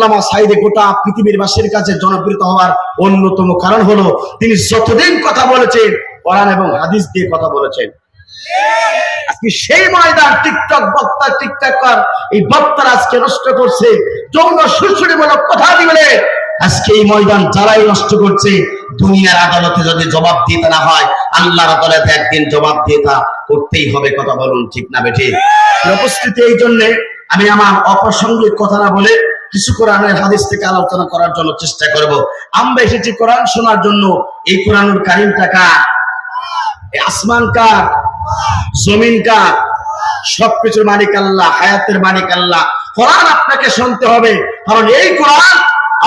আল্লামা সাঈদী গোটা পৃথিবীর বাসীর কাছে জনপ্রিয় হওয়ার অন্যতম কারণ হলো তিনি যতদিন কথা বলেছেন কোরআন এবং হাদিস দিয়ে কথা বলেছেন। আজকে সেই ময়দান টিকটক বক্তা টিকটকার এই বক্তারা আজকে নষ্ট করছে, যৌন সুশ্রীমূলক কথা বলে আজকে এই ময়দান যারাই নষ্ট করছে, দুনিয়ার আদালতে যদি জবাব দিতে না হয়, আল্লাহর আদালতে একদিন জবাব দিতে করতেই হবে। কথা বলুন ঠিক না বেঠিক? উপস্থিতি এই জন্য আমি আমার অপ্রাসঙ্গিক কথা না বলে কিছু কোরআনের হাদিস থেকে আলোচনা করার জন্য চেষ্টা করব। আমরা এসেছি কোরআন শোনার জন্য। এই কোরআনুল কারীমটা কার? আসমান কার? জমিন কার? সবকিছুর মালিক আল্লাহ, হায়াতের মালিক আল্লাহ। কোরআন আপনাকে শুনতে হবে, কারণ এই কোরআন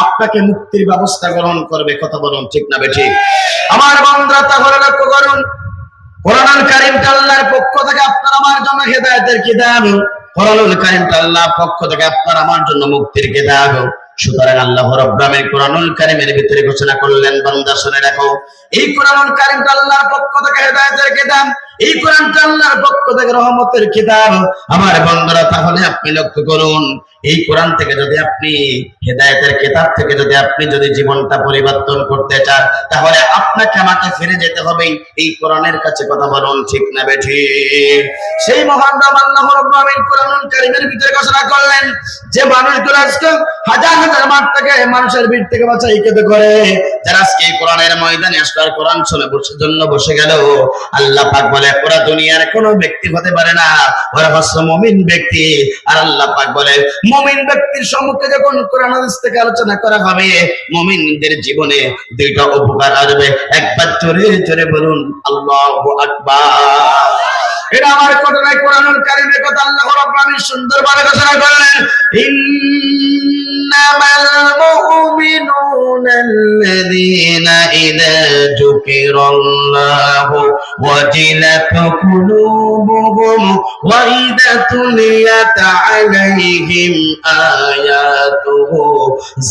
আপনাকে মুক্তির ব্যবস্থা গ্রহণ করবে। কথা বলুন ঠিক না বেঠিক? আমার বান্দারা তাহলে লক্ষ্য করুন, কোরআনুল কারীমটা আল্লাহর পক্ষ থেকে আপনার আমার জন্য হেদায়েতের কিতাব। কোরআনুল কারীমটা আল্লাহর পক্ষ থেকে আপনার আমার জন্য মুক্তির কিতাব। সুতরাং আল্লাহ রাব্বুল আলামিন কোরআনুল কারীমের ভিতরে ঘোষণা করলেন, বান্দা শুনে রাখো, এই কোরআনুল কারীমটা আল্লাহর পক্ষ থেকে হেদায়েতের কিতাব, এই কোরআনটা আল্লাহর পক্ষ থেকে রহমতের কিতাব। আমার বান্দারা তাহলে আপনি লক্ষ্য করুন, এই কোরআন থেকে যদি আপনি হেদায়েতের কিতাব থেকে যদি জীবনটা পরিবর্তন করতে চান, তাহলে আপনাকে আমাকে ফিরে যেতে হবে এই কোরআনের কাছে। কথা বলুন ঠিক না বেঠিক? সেই মহান রব আল্লাহ রাব্বুল আলামিন কোরআনুল কারীমের ভিতরে ঘোষণা করলেন যে মানুষগুলো আজকে হাজার হাজার মাঠ থেকে মানুষের ভিড় থেকে বাঁচাই কেঁদে করে, যারা আজকে এই কোরআনের ময়দানে আসলে কোরআন শুনে বসে গেল, আল্লাহ পাক বলে ওরা দুনিয়ার কোনো ব্যক্তি হতে পারে না, ওরা হচ্ছে মুমিন ব্যক্তি। আর আল্লাহ পাক বলে মুমিন ব্যক্তির সম্মুখে যখন কোরআন হাদিস থেকে আলোচনা করা হবে, মুমিনদের জীবনে দুইটা উপকার আসবে। একবার জোরে জোরে বলুন আল্লাহু আকবার। এটা আমার কথা নয়, কোরআনুল কারীমের কথা। আল্লাহ রাব্বুল আলামিন সুন্দরভাবে ঘোষণা করলেন, ইন্নামাল মুমিনুনা আল্লাযীনা ইযা যুকিরাল্লাহু ওয়াজিলাত কুলুবুহুম ওয়া ইযা তুলিয়াত আলাইহিম আয়াতুহু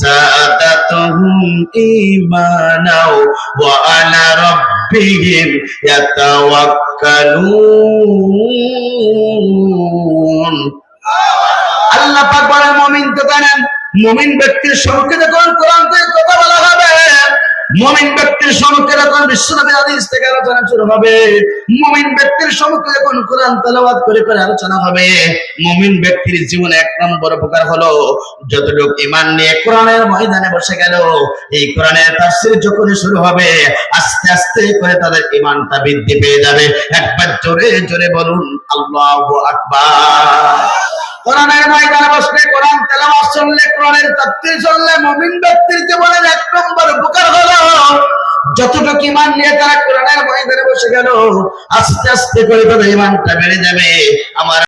যাদাতুহুম ঈমানাও ওয়া আলা রাব্বিহিম ইয়াতাওয়াক্কালুন। আল্লাহ পাক বলেন মুমিন তো জানেন, মুমিন ব্যক্তির সম্মুখে যখন কোরআন থেকে কথা বলা হবে, মুমিন ব্যক্তির সম্মুখে যখন বিশ্বনবী হাদিস থেকে আলোচনা শুরু হবে, মুমিন ব্যক্তির সম্মুখে যখন কোরআন তেলাওয়াত করে করে আলোচনা হবে, মুমিন ব্যক্তির জীবনে এক নম্বর উপকার হলো, যতটুকু ঈমান নিয়ে কোরআনের ময়দানে বসে গেল, এই কোরআনের তাফসীর যখন শুরু হবে, আস্তে আস্তে করে তাদের ঈমানটা বৃদ্ধি পেয়ে যাবে। একবার জোরে জোরে বলুন আল্লাহু আকবার। কোরআনের ময়দানে বসলে, কোরআন তেলাওয়াত শুনলে, কোরআনের তাফসীর শুনলে মুমিন ব্যক্তির জীবনের এক নম্বর উপকার হলো, যতটুকু ঈমান নিয়ে তারা কোরআনের ময়দানে বসে গেল, আস্তে আস্তে করে তাদের ঈমানটা বেড়ে যাবে। আমার